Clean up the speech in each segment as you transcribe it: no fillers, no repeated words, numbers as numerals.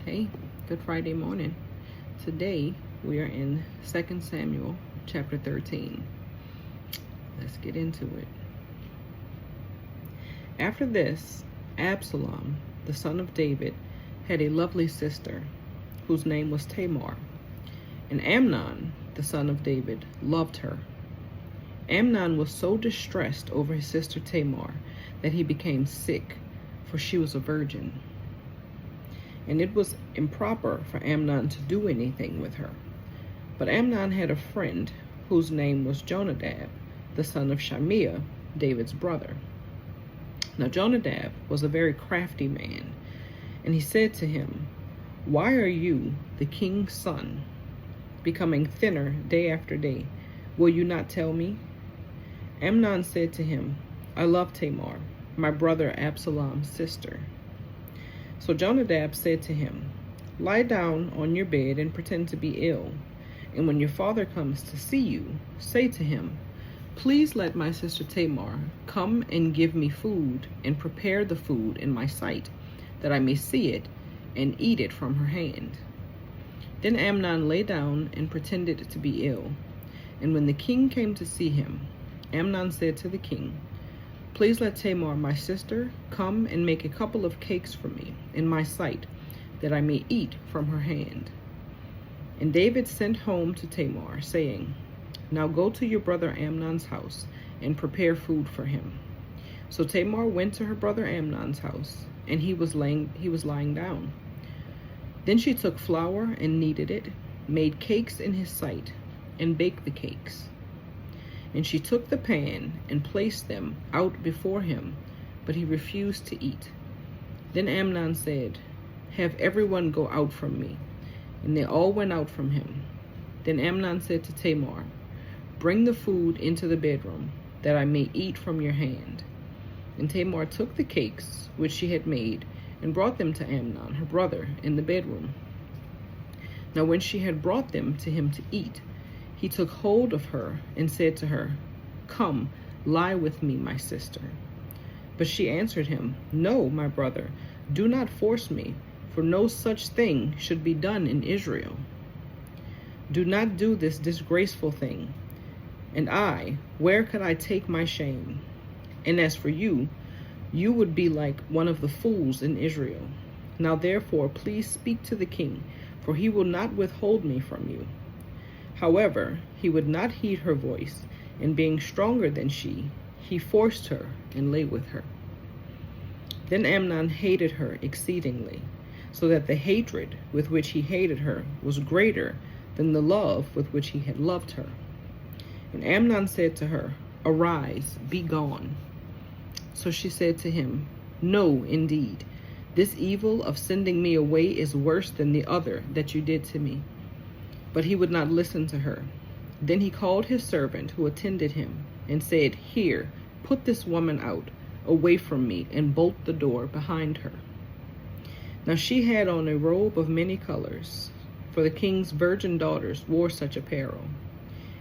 Hey, good Friday morning. Today we are in 2 Samuel chapter 13. Let's get into it. After this, Absalom, the son of David, had a lovely sister whose name was Tamar. And Amnon, the son of David, loved her. Amnon was so distressed over his sister Tamar that he became sick, for she was a virgin. And it was improper for Amnon to do anything with her. But Amnon had a friend whose name was Jonadab, the son of Shimea, David's brother. Now Jonadab was a very crafty man, and he said to him, "Why are you, the king's son, becoming thinner day after day? Will you not tell me?" Amnon said to him, "I love Tamar, my brother Absalom's sister." So Jonadab said to him, "Lie down on your bed and pretend to be ill. And when your father comes to see you, say to him, 'Please let my sister Tamar come and give me food and prepare the food in my sight, that I may see it and eat it from her hand.'" Then Amnon lay down and pretended to be ill. And when the king came to see him, Amnon said to the king, "Please let Tamar, my sister, come and make a couple of cakes for me in my sight, that I may eat from her hand." And David sent home to Tamar, saying, "Now go to your brother Amnon's house and prepare food for him." So Tamar went to her brother Amnon's house, and he was lying down. Then she took flour and kneaded it, made cakes in his sight, and baked the cakes. And she took the pan and placed them out before him, but he refused to eat. Then Amnon said, "Have everyone go out from me." And they all went out from him. Then Amnon said to Tamar, "Bring the food into the bedroom, that I may eat from your hand." And Tamar took the cakes which she had made, and brought them to Amnon, her brother, in the bedroom. Now when she had brought them to him to eat, he took hold of her and said to her, "Come, lie with me, my sister." But she answered him, "No, my brother, do not force me, for no such thing should be done in Israel. Do not do this disgraceful thing. And I, where could I take my shame? And as for you, you would be like one of the fools in Israel. Now therefore, please speak to the king, for he will not withhold me from you." However, he would not heed her voice, and being stronger than she, he forced her and lay with her. Then Amnon hated her exceedingly, so that the hatred with which he hated her was greater than the love with which he had loved her. And Amnon said to her, "Arise, be gone." So she said to him, "No, indeed, this evil of sending me away is worse than the other that you did to me." But he would not listen to her. Then he called his servant who attended him and said, "Here, put this woman out, away from me, and bolt the door behind her." Now she had on a robe of many colors, for the king's virgin daughters wore such apparel.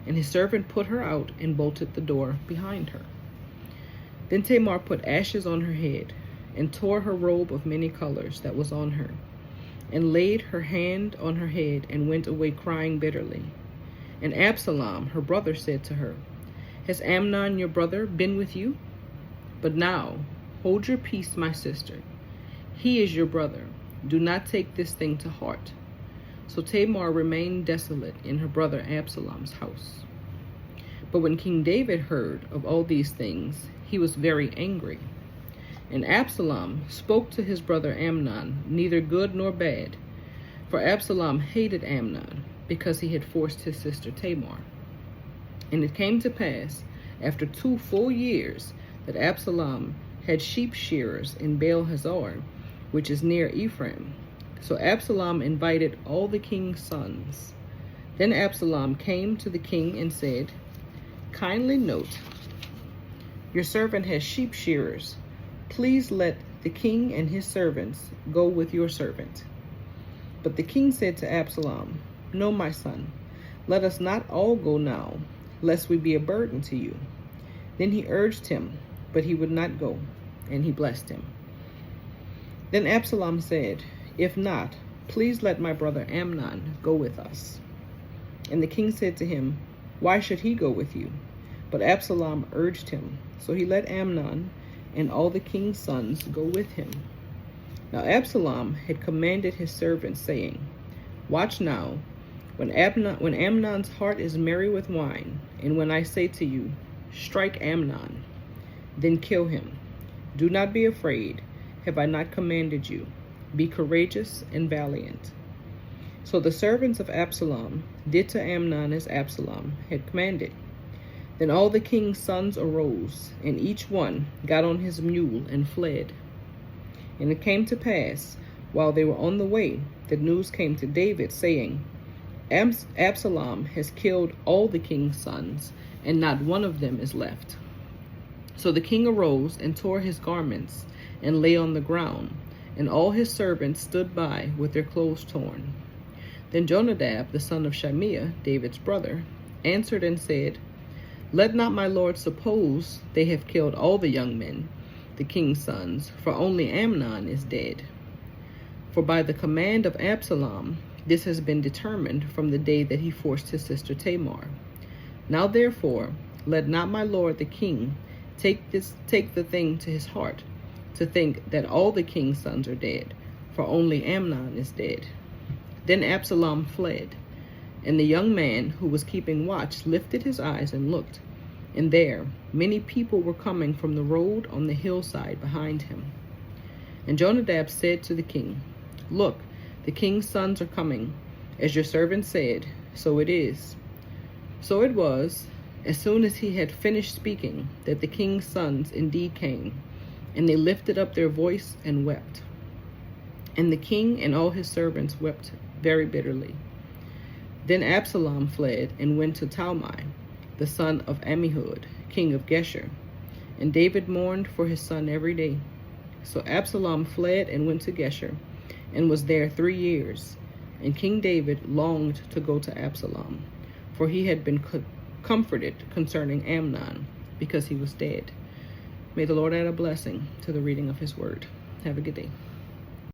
And his servant put her out and bolted the door behind her. Then Tamar put ashes on her head, and tore her robe of many colors that was on her, and laid her hand on her head, and went away crying bitterly. And Absalom, her brother, said to her, "Has Amnon your brother been with you? But now, hold your peace, my sister. He is your brother. Do not take this thing to heart." So Tamar remained desolate in her brother Absalom's house. But when King David heard of all these things, he was very angry. And Absalom spoke to his brother Amnon, neither good nor bad, for Absalom hated Amnon, because he had forced his sister Tamar. And it came to pass, after 2 full years, that Absalom had sheep shearers in Baal-hazor, which is near Ephraim. So Absalom invited all the king's sons. Then Absalom came to the king and said, "Kindly note, your servant has sheep shearers. Please let the king and his servants go with your servant." But the king said to Absalom, "No, my son, let us not all go now, lest we be a burden to you." Then he urged him, but he would not go, and he blessed him. Then Absalom said, "If not, Please let my brother Amnon go with us. And the king said to him, Why should he go with you? But Absalom urged him. So he let Amnon and all the king's sons go with him. Now Absalom had commanded his servants, saying, Watch now, when Amnon's heart is merry with wine, and when I say to you, Strike Amnon, then kill him. Do not be afraid. Have I not commanded you? Be courageous and valiant. So the servants of Absalom did to Amnon as Absalom had commanded. Then all the king's sons arose, and each one got on his mule and fled. And it came to pass, while they were on the way, that news came to David, saying, Absalom has killed all the king's sons, and not one of them is left. So the king arose and tore his garments, and lay on the ground, and all his servants stood by with their clothes torn. Then Jonadab, the son of Shimeah, David's brother, answered and said, Let not my lord suppose they have killed all the young men, the king's sons, for only Amnon is dead. For by the command of Absalom, this has been determined from the day that he forced his sister Tamar. Now therefore, let not my lord the king take the thing to his heart, to think that all the king's sons are dead, for only Amnon is dead. Then Absalom fled, and the young man who was keeping watch lifted his eyes and looked, and there many people were coming from the road on the hillside behind him. And Jonadab said to the king, Look, the king's sons are coming, as your servant said, so it is. So it was, as soon as he had finished speaking, that the king's sons indeed came, and they lifted up their voice and wept. And the king and all his servants wept very bitterly. Then Absalom fled and went to Talmai, the son of Ammihud, king of Geshur. And David mourned for his son every day. So Absalom fled and went to Geshur, and was there 3 years. And King David longed to go to Absalom, for he had been comforted concerning Amnon, because he was dead. May the Lord add a blessing to the reading of his word. Have a good day.